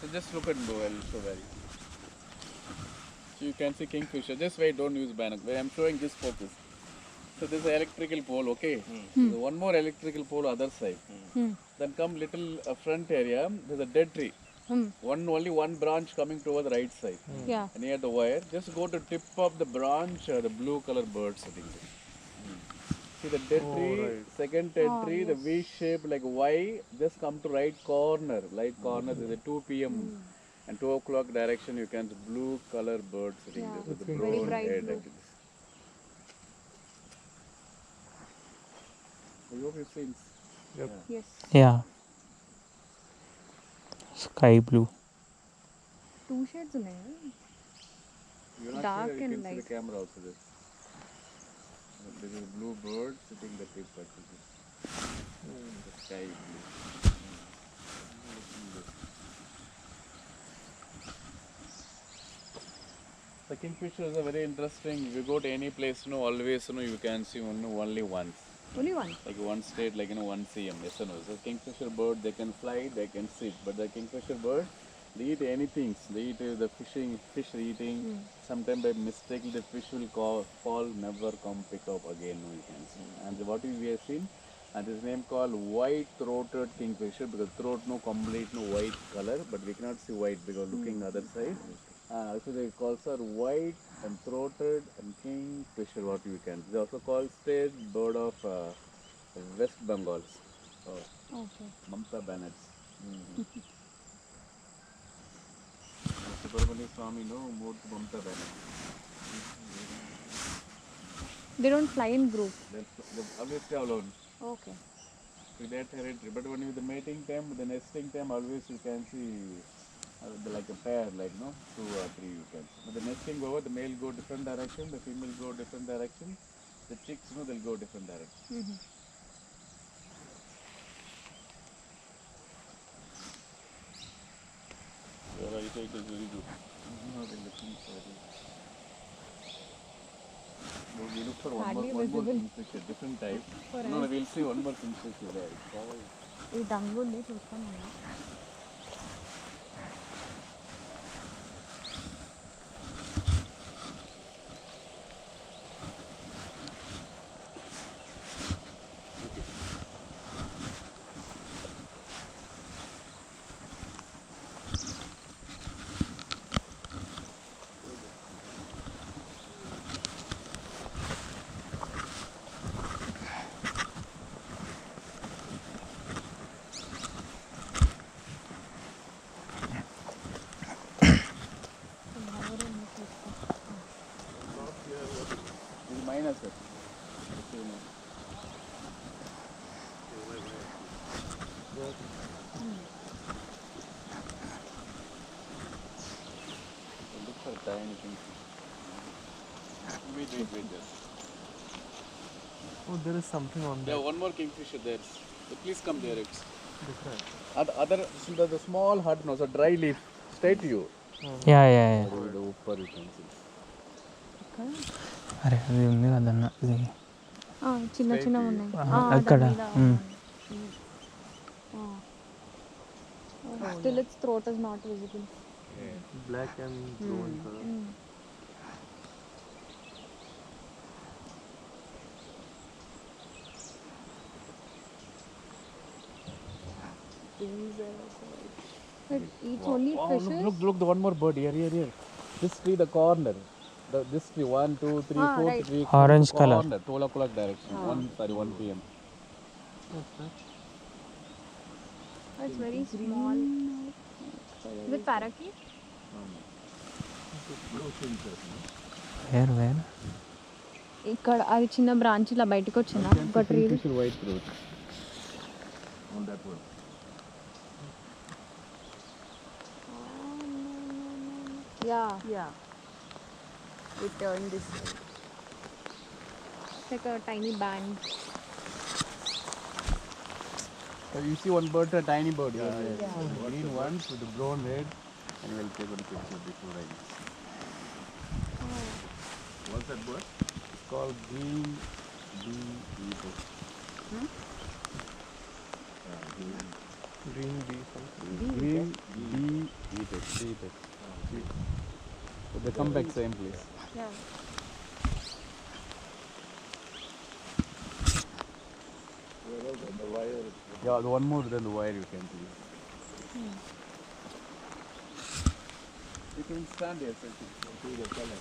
So just look at blue. I'll show very. So you can see kingfisher. Just wait, don't use binocular. I'm showing this focus. So there's an electrical pole, okay? So one more electrical pole other side. Then come little front area. There's a dead tree. Only one branch coming toward the right side. Yeah. Near the wire. Just go to tip of the branch. The blue color bird sitting there. See the dead tree, second dead tree, the V shape like Y, just come to right corner. Right corner, there's a 2 p.m. and 2 o'clock direction. You can see blue color bird sitting there with the Very brown bright head blue. like this. I hope you've seen. Yes. Yeah. Sky blue. Two shades ఉన్నాయి. You're not Dark sure, you and can see light. the camera also there. There is a blue bird sitting the tip at this. The sky blue. The kingfisher is a very interesting. If you go to any place, always, you can see only once. Only one. Like one state, like one cm. Yes or no? So kingfisher bird, they can fly, they can sit. But the kingfisher bird, they eat anything. They eat the fish eating. Sometimes by mistake, the fish will fall, never come pick up again. No, you can see. And what we have seen, and this name called white-throated kingfisher because throat no complete no white color, but we cannot see white because looking other side. Also they call her white and throated and kingfisher. What you can. They also call state bird of West Bengal. Okay. Mamta Banners. Subramania Swami, moved to Mamta Banners. They don't fly in group. They always stay alone. Okay. With that territory. But when with the mating time, the nesting time, always you can see like a pair, like 2 or 3 you can see. But the nesting over, the male go different direction, the female go different direction. The chicks, they'll go different direction. Your eyesight is very good. No, they're looking for it. No, we look for one more kingfisher, different type. No, we'll see one more kingfisher there. ఈ దంగు ఉంది చూస్తాను నేను. This is minus, sir. Look for tiny kingfisher. Wait, just. Oh, there is something on Yeah, that. one more kingfisher there. So please come there. It's Different. the small hut, no, so dry leaf. Straight to you. Yeah. The upper you can see. అరే అది ఉంది కదన్న ఇది చిన్న చిన్నవి ఉన్నాయి. అక్కడ Still its throat is not visible. Black and blue in color. It eats only fishes. Look, the one more bird here. This tree, the corner. This tree, 1, 2, 3, 4, right. 3. Orange color. Corner, 12 o'clock direction. 1 p.m. It's very small. Is it parakeet? Where ఇక్కడ అది చిన్న branch ఇలా బయటకు వచ్చిందా ఒక tree. Kingfisher white throat. On that one. Yeah. It turned this way. It's like a tiny band. So you see one bird, a tiny bird. Green one with the brown head. And we'll take one picture before I use. What's that bird? It's called green bee eagle. Green bee something. Green bee They come back same place. Yeah. Yeah, the one more than the wire you can see. You can stand here, so you can see the color.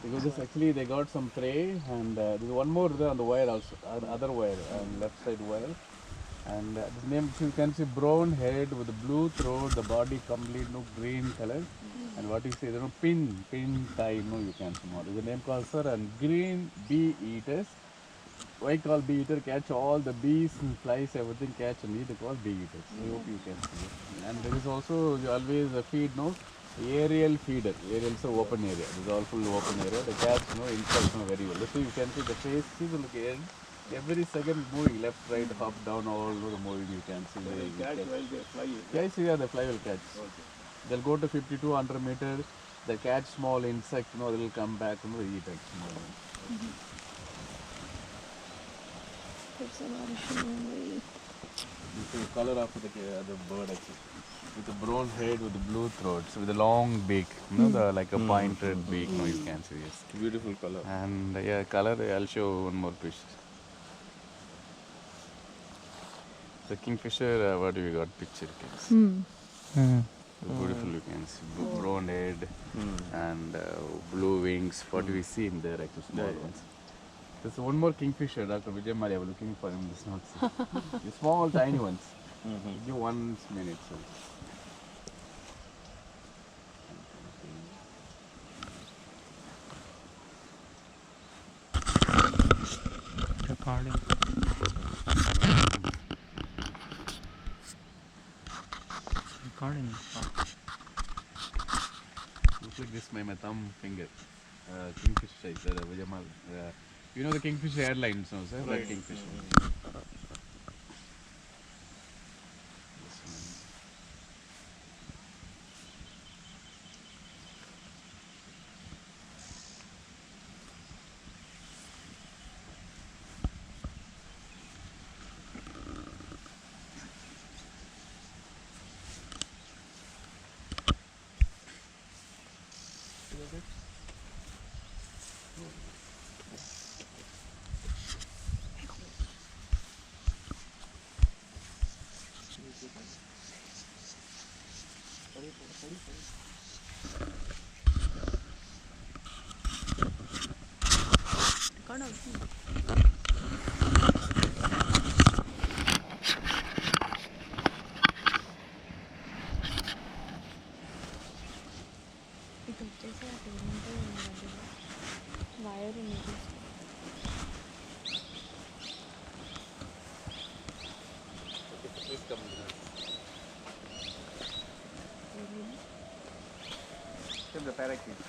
Because this actually they got some tray and there's one more there on the wire also, other wire, left side wire. And this name you can see brown head with the blue throat, the body complete no green color. And what you say, there no pin tie, no you can see more. There's a name called sir and green bee eaters. Why called bee eater? Catch all the bees and flies, everything catch and eat. They call bee eaters. I hope you can see it. And there is also you always a feed no aerial feeder. Aerial is a open area. This is all full open area. The cats insects very well. So you can see the face. See the look end. Every second moving left, right, up, down, all over moving. You can see the catch while they fly. Yes, yeah, the fly will catch. Okay. They'll go to 50 to 100 meters. They catch small insect. They will come back and eat it. It's a very This is the color of the bird actually. With the brown head, with the blue throat, so with a long beak, like a pointed beak. No, you can see this. Beautiful color. And yeah, color. I'll show one more picture. The kingfisher. What do we got? Picture. You can see. Beautiful. You can see brown head and blue wings. What do we see in there? Actually, small ones. There's one more kingfisher, Dr. Vijay Mali. I'm looking for him. This not the small, tiny ones. Give 1 minute. So. Recording. Recording. Looks like this, my thumb finger. Kingfisher size. Vijay Mali. You know the Kingfisher Airlines, no, sir? Right. That Kingfisher. ఇది వచ్చేసి అటు ఉంటే wire ఉంది. The parakeet.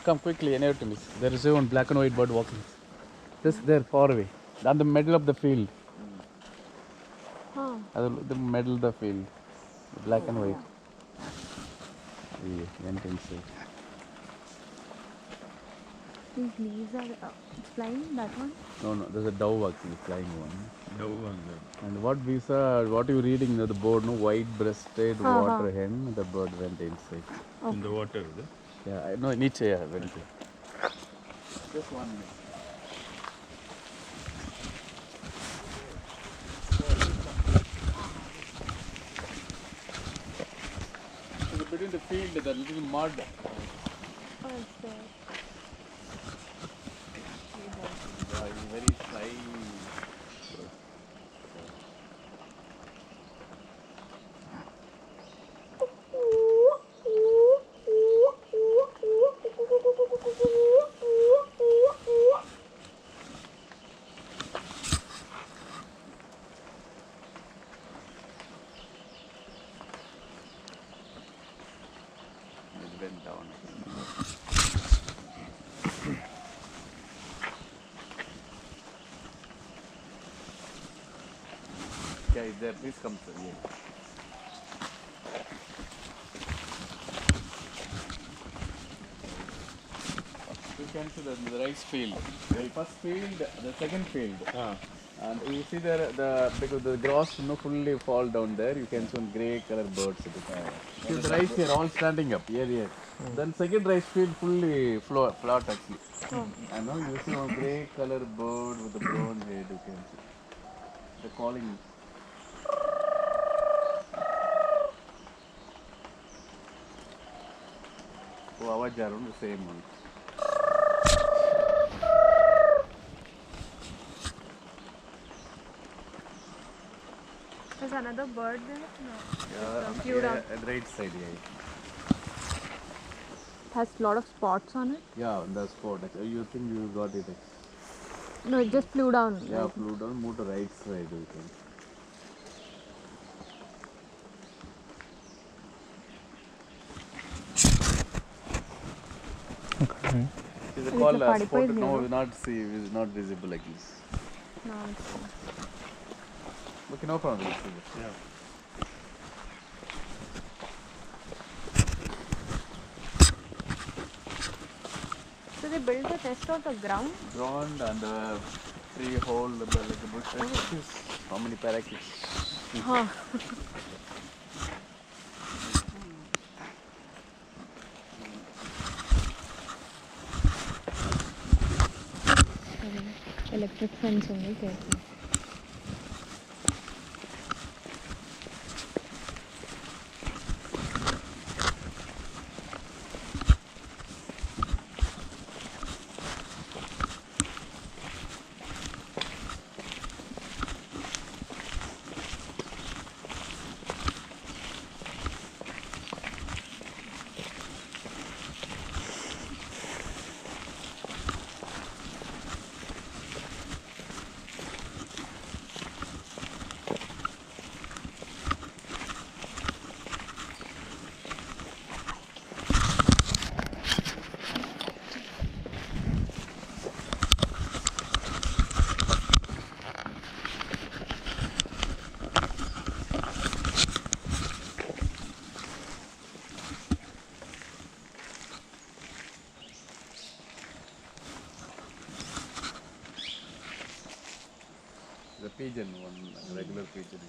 Come quickly, near to me. There is one black and white bird walking. Just there, far away. On the middle of the field. The middle of the field. Black and white. The entrance. These leaves are flying, that one? No, there's a dove actually flying one. Dove on the And what we saw, what you reading the board, no, white-breasted water hen, the bird went inside. in the water. The Yeah, I know, niche, yeah, went. Just 1 minute. So between the field, the little mud. Yeah, he's very shy. It went down. Yeah, is there? Please come, sir. Yeah. You can see the rice field. The first field, the second field. And you see there because the grass fully fall down there, you can see some grey color birds. See the rice here all standing up. Here. Then second rice field fully flat actually. And now you see one grey color bird with a brown head. You can see. They're calling. Oh, आवाज जा रहा हूँ, the same one. There's another bird there? No. Yeah, at right side, yeah. It has a lot of spots on it. Yeah, on the spot. You think you got it? No, it just flew down. Yeah, flew down, move to right side. You can. okay. Is it It's called a spotted? padipoid No, name, it's not see. It's not visible like this. No, it's Okay, no problem. We'll see this. Yeah. So they built the nest on the ground? Ground and tree hole, like a bush. How many parakeets? Huh. Electric fence only, careful. The pigeon one, regular pigeon.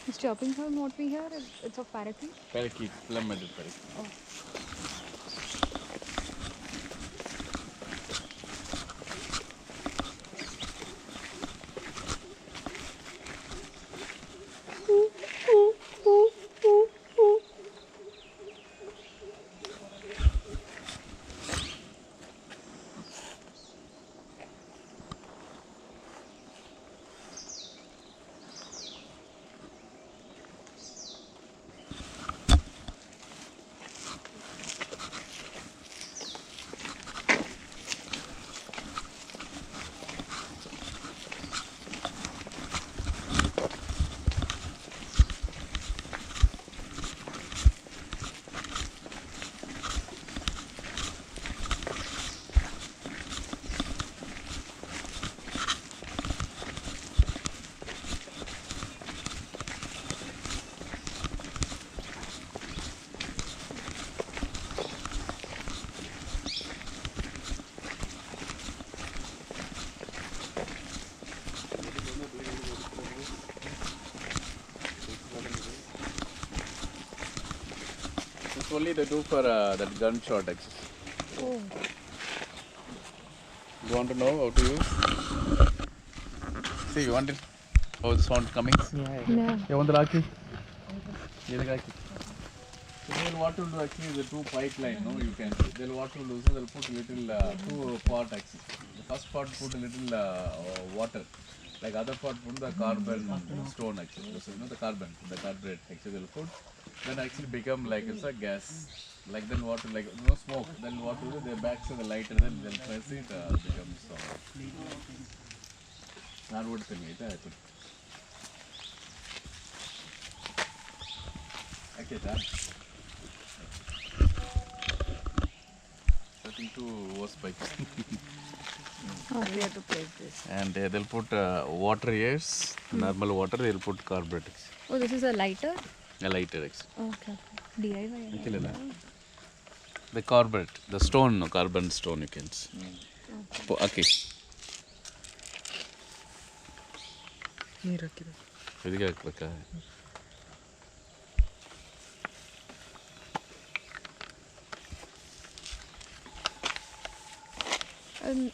This chopping sound what we hear, it's of parakeet? Parakeet, plummeted parakeet. Oh. only they do for that gunshot actually. Oh. You want to know how to use? See, you want it? How the sound coming? Yeah. You want the lucky? Then what will do actually is the two pipeline, no? You can see. They'll what will do is they'll put little two pot actually. The first pot put a little water. Like other part put the carbon stone actually. So, you know the carburet actually they'll put. Then actually become like it's a gas. Like then water like no smoke. Then what will do they back to the lighter then they'll press it becomes not what tell me that. Okay, done. Setting to hose pipe. We have to place this. And they'll put water here, normal water, they'll put carburetor. Oh, this is a lighter? A lighter actually. Okay. DIY. The carburetor, the stone, no, carbon stone you can see. Okay. ಇದಕ್ಕೆ ಹಾಕ್ಬೇಕಾ?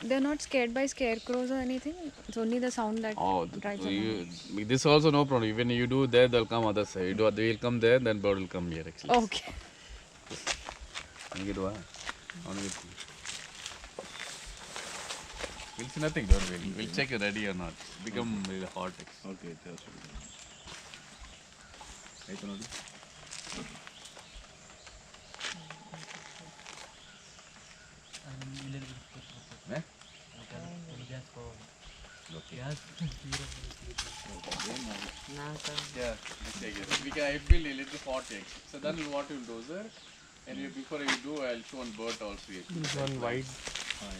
They're not scared by scarecrows or anything? It's only the sound that Oh, drives them. this also no problem. Even you do there, they'll come other side. They will come there, then bird will come here actually. Okay. We'll see nothing, don't we? We'll check it ready or not. Become really hot. Okay, just. Yeah, we can. I feel a little hot actually. So then what you'll do, sir? And before you do, I'll show one bird also. This one white